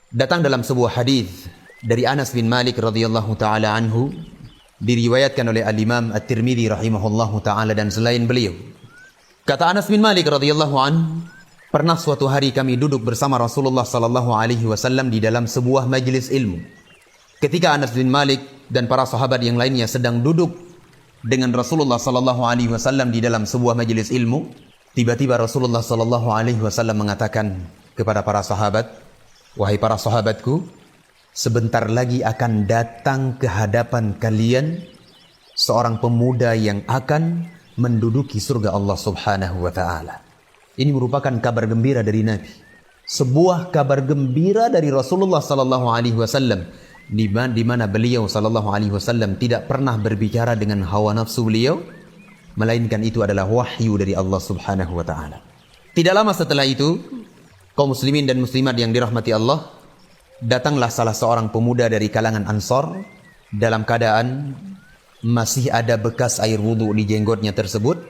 Datang dalam sebuah hadis dari Anas bin Malik radhiyallahu taala anhu, diriwayatkan oleh Al-Imam At-Tirmidzi rahimahullahu taala dan selain beliau. Kata Anas bin Malik radhiyallahu anhu, pernah suatu hari kami duduk bersama Rasulullah sallallahu alaihi wasallam di dalam sebuah majelis ilmu. Ketika Anas bin Malik dan para sahabat yang lainnya sedang duduk dengan Rasulullah sallallahu alaihi wasallam di dalam sebuah majelis ilmu, tiba-tiba Rasulullah sallallahu alaihi wasallam mengatakan kepada para sahabat, "Wahai para sahabatku, sebentar lagi akan datang ke hadapan kalian seorang pemuda yang akan menduduki surga Allah Subhanahu wa taala." Ini merupakan kabar gembira dari Nabi. Sebuah kabar gembira dari Rasulullah sallallahu alaihi wasallam di mana beliau sallallahu alaihi wasallam tidak pernah berbicara dengan hawa nafsu beliau, melainkan itu adalah wahyu dari Allah Subhanahu wa taala. Tidak lama setelah itu, kaum muslimin dan muslimat yang dirahmati Allah, datanglah salah seorang pemuda dari kalangan Ansar dalam keadaan masih ada bekas air wudhu di jenggotnya tersebut.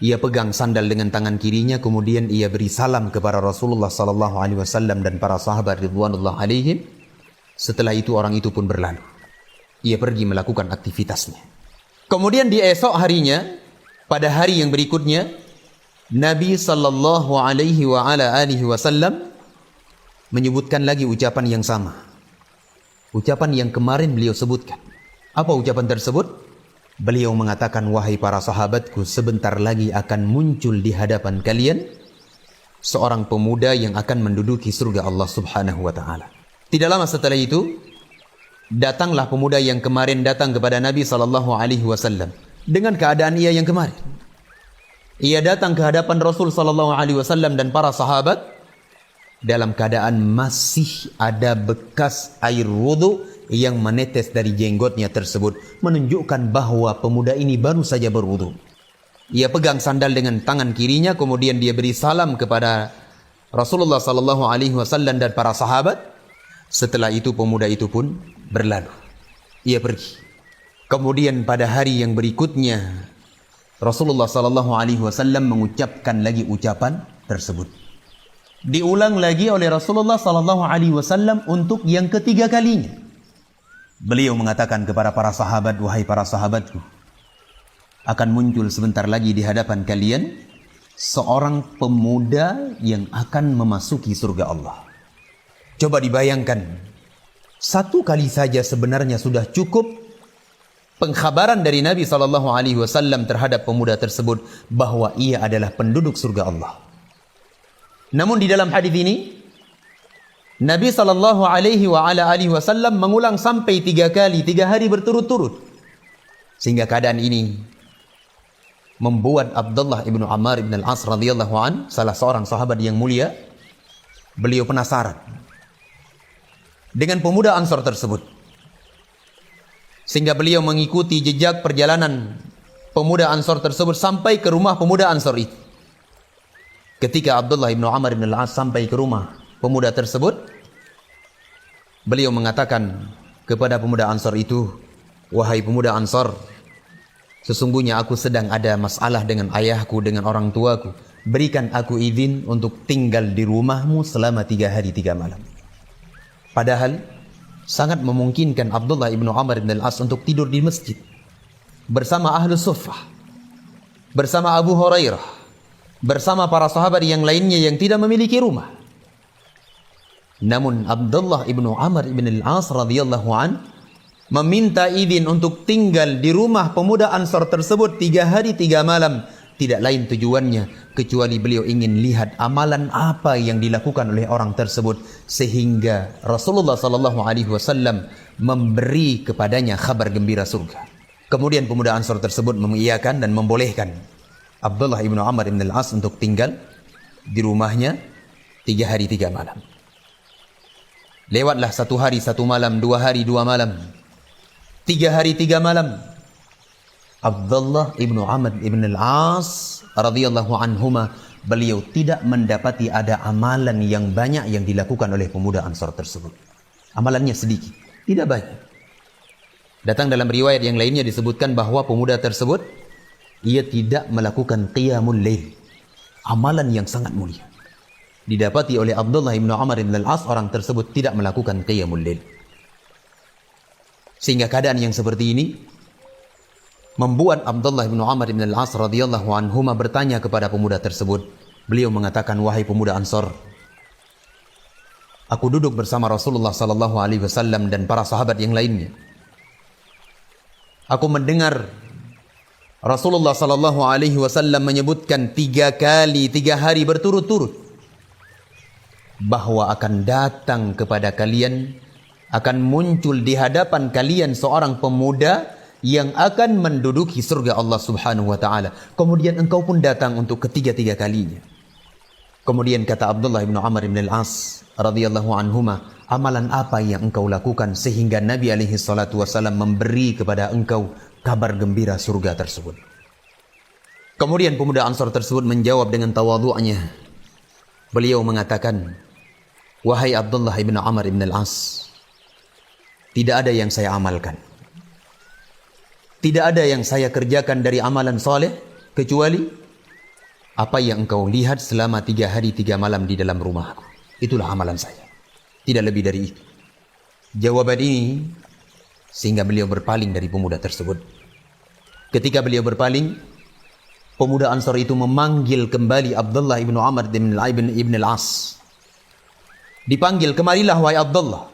Ia pegang sandal dengan tangan kirinya, kemudian ia beri salam kepada Rasulullah sallallahu alaihi wasallam dan para sahabat ridwanullah alaihim. Setelah itu orang itu pun berlalu. Ia pergi melakukan aktivitasnya. Kemudian di esok harinya, pada hari yang berikutnya, Nabi sallallahu alaihi wa ala alihi wasallam menyebutkan lagi ucapan yang sama. Ucapan yang kemarin beliau sebutkan. Apa ucapan tersebut? Beliau mengatakan, "Wahai para sahabatku, sebentar lagi akan muncul di hadapan kalian seorang pemuda yang akan menduduki surga Allah Subhanahu wa taala." Tidak lama setelah itu, datanglah pemuda yang kemarin datang kepada Nabi sallallahu alaihi wasallam dengan keadaan ia yang kemarin. Ia datang ke hadapan Rasul sallallahu alaihi wasallam dan para sahabat dalam keadaan masih ada bekas air wudhu yang menetes dari jenggotnya tersebut, menunjukkan bahwa pemuda ini baru saja berwudhu. Ia pegang sandal dengan tangan kirinya, kemudian dia beri salam kepada Rasulullah sallallahu alaihi wasallam dan para sahabat. Setelah itu pemuda itu pun berlalu. Ia pergi. Kemudian pada hari yang berikutnya, Rasulullah sallallahu alaihi wasallam mengucapkan lagi ucapan tersebut. Diulang lagi oleh Rasulullah sallallahu alaihi wasallam untuk yang ketiga kalinya. Beliau mengatakan kepada para sahabat, "Wahai para sahabatku, akan muncul sebentar lagi di hadapan kalian seorang pemuda yang akan memasuki surga Allah." Coba dibayangkan, satu kali saja sebenarnya sudah cukup pengkhabaran dari Nabi SAW terhadap pemuda tersebut bahwa ia adalah penduduk surga Allah. Namun di dalam hadis ini, Nabi SAW mengulang sampai 3 kali, 3 hari berturut-turut. Sehingga keadaan ini membuat Abdullah ibnu Ammar ibn al-As radhiyallahu an, salah seorang sahabat yang mulia, beliau penasaran dengan pemuda Ansar tersebut. Sehingga beliau mengikuti jejak perjalanan pemuda Ansar tersebut sampai ke rumah pemuda Ansar itu. Ketika Abdullah ibnu Ammar ibn al-As sampai ke rumah pemuda tersebut, beliau mengatakan kepada pemuda Ansar itu, "Wahai pemuda Ansar, sesungguhnya aku sedang ada masalah dengan ayahku, dengan orang tuaku. Berikan aku izin untuk tinggal di rumahmu selama 3 hari 3 malam." Padahal sangat memungkinkan Abdullah ibnu Ammar ibn al-As untuk tidur di masjid bersama Ahlus Suffah, bersama Abu Hurairah, bersama para sahabat yang lainnya yang tidak memiliki rumah. Namun Abdullah ibnu Ammar ibn al-As radhiyallahu an meminta izin untuk tinggal di rumah pemuda Ansar tersebut 3 hari 3 malam. Tidak lain tujuannya kecuali beliau ingin lihat amalan apa yang dilakukan oleh orang tersebut, sehingga Rasulullah sallallahu alaihi wasallam memberi kepadanya kabar gembira surga. Kemudian pemuda Ansar tersebut mengiyakan dan membolehkan Abdullah ibnu Ammar ibn al-As untuk tinggal di rumahnya 3 hari 3 malam. Lewatlah 1 hari 1 malam, 2 hari 2 malam, 3 hari 3 malam. Abdullah ibnu Ammar ibn al-As radhiyallahu anhuma, beliau tidak mendapati ada amalan yang banyak yang dilakukan oleh pemuda Ansar tersebut. Amalannya sedikit, tidak banyak. Datang dalam riwayat yang lainnya disebutkan bahwa pemuda tersebut, ia tidak melakukan qiyamul lail, amalan yang sangat mulia. didapati oleh Abdullah bin Umar bin Al-As, orang tersebut tidak melakukan qiyamul lail. Sehingga keadaan yang seperti ini membuat Abdullah bin Umar bin Al-As radhiyallahu anhuma bertanya kepada pemuda tersebut. Beliau mengatakan, wahai pemuda Ansor, aku duduk bersama Rasulullah sallallahu alaihi wasallam dan para sahabat yang lainnya. Aku mendengar Rasulullah sallallahu alaihi wasallam menyebutkan 3 kali 3 hari berturut-turut bahwa akan datang kepada kalian, akan muncul di hadapan kalian seorang pemuda yang akan menduduki surga Allah Subhanahu wa taala. Kemudian engkau pun datang untuk ketiga-tiga kalinya. Kemudian kata Abdullah bin Umar bin Al-As radhiyallahu anhuma, amalan apa yang engkau lakukan sehingga Nabi alaihi salatu wasallam memberi kepada engkau kabar gembira surga tersebut? Kemudian pemuda Ansar tersebut menjawab dengan tawadhu'nya. Beliau mengatakan, wahai Abdullah bin Umar bin Al-As, tidak ada yang saya amalkan, tidak ada yang saya kerjakan dari amalan soleh kecuali apa yang engkau lihat selama 3 hari 3 malam di dalam rumahku. Itulah amalan saya, tidak lebih dari itu. Jawaban ini sehingga beliau berpaling dari pemuda tersebut. Ketika beliau berpaling, pemuda Ansar itu memanggil kembali Abdullah bin Umar bin Al-As. Dipanggil, kemarilah wahai Abdullah.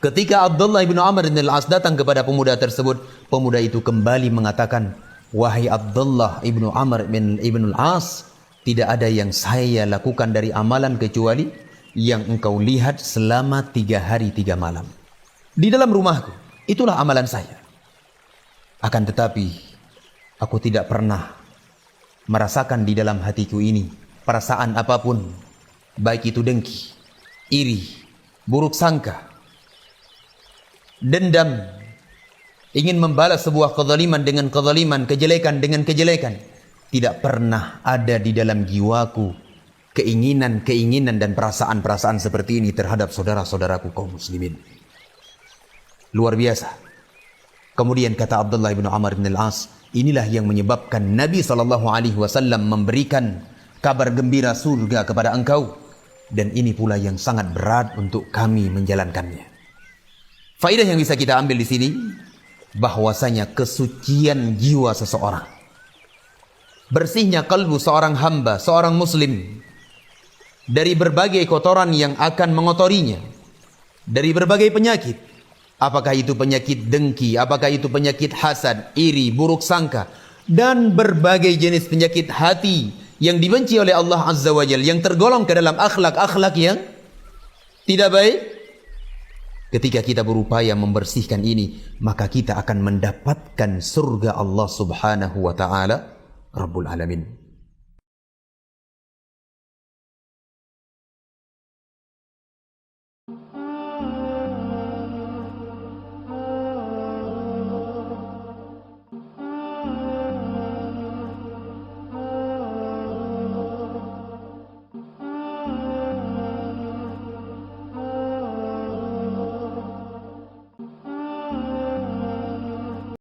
Ketika Abdullah bin Umar bin Al-As datang kepada pemuda tersebut, pemuda itu kembali mengatakan, wahai Abdullah bin Umar bin Al-As, tidak ada yang saya lakukan dari amalan kecuali yang engkau lihat selama 3 hari 3 malam di dalam rumahku. Itulah amalan saya. Akan tetapi aku tidak pernah merasakan di dalam hatiku ini perasaan apapun, baik itu dengki, iri, buruk sangka, dendam, ingin membalas sebuah kezaliman dengan kezaliman, kejelekan dengan kejelekan. Tidak pernah ada di dalam jiwaku keinginan-keinginan dan perasaan-perasaan seperti ini terhadap saudara-saudaraku kaum muslimin. Luar biasa. Kemudian kata Abdullah bin Umar bin Al-As, inilah yang menyebabkan Nabi SAW memberikan kabar gembira surga kepada engkau, dan ini pula yang sangat berat untuk kami menjalankannya. Faedah yang bisa kita ambil di sini, bahwasanya kesucian jiwa seseorang, bersihnya kalbu seorang hamba, seorang muslim, dari berbagai kotoran yang akan mengotorinya, dari berbagai penyakit. Apakah itu penyakit dengki, apakah itu penyakit hasad, iri, buruk sangka, dan berbagai jenis penyakit hati yang dibenci oleh Allah Azza wa Jalla, yang tergolong ke dalam akhlak-akhlak yang tidak baik. Ketika kita berupaya membersihkan ini, maka kita akan mendapatkan surga Allah Subhanahu wa taala Rabbul Alamin.